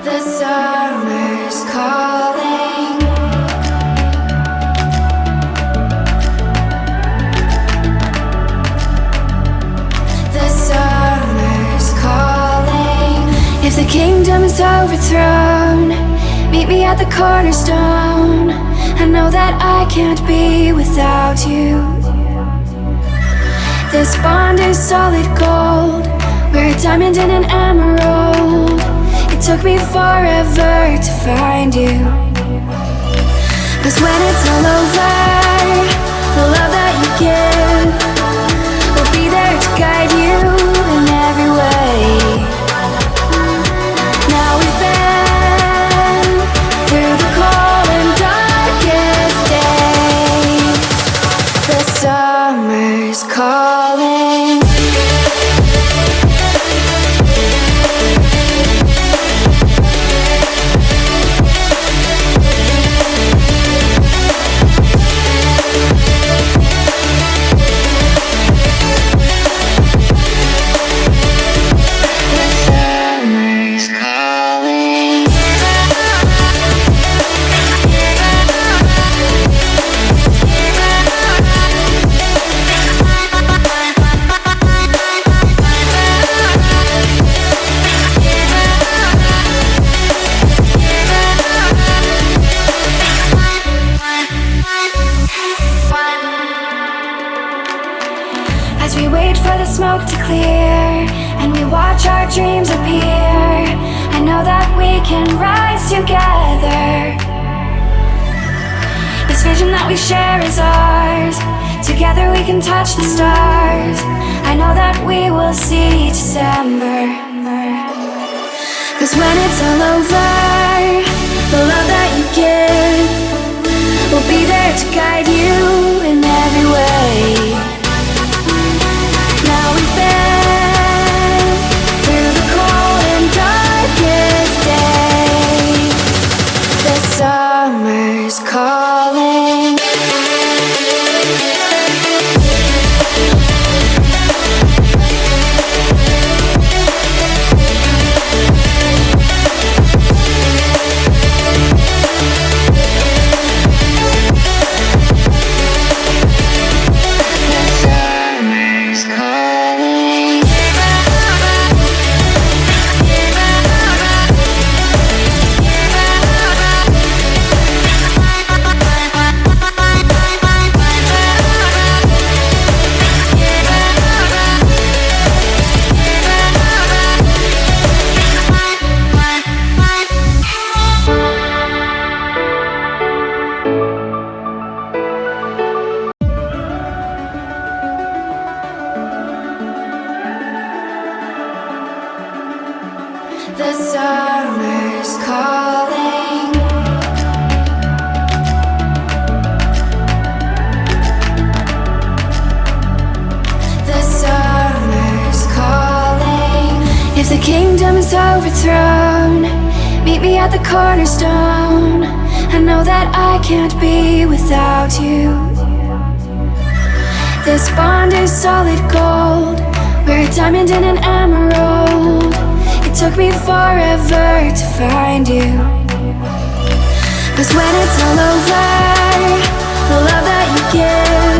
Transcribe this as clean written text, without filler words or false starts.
The summer's calling. The summer's calling. If the kingdom is overthrown, meet me at the cornerstone. I know that I can't be without you. This bond is solid gold. We're a diamond and an emerald. It took me forever to find you. 'Cause when it's all over, the love that you give will be there to guide you in every way. Now we've been through the cold and darkest days. The summer's calling. As we wait for the smoke to clear and we watch our dreams appear, I know that we can rise together. This vision that we share is ours. Together we can touch the stars. I know that we will see December. 'Cause when it's all over, the love that you give will be there to guide you in every way. Now we've been through the cold and darkest days. The summer's calling. The summer's calling. The summer's calling. If the kingdom is overthrown, meet me at the cornerstone. I know that I can't be without you. This bond is solid gold. We're a diamond and an emerald. It took me forever to find you. 'Cause when it's all over, the love that you give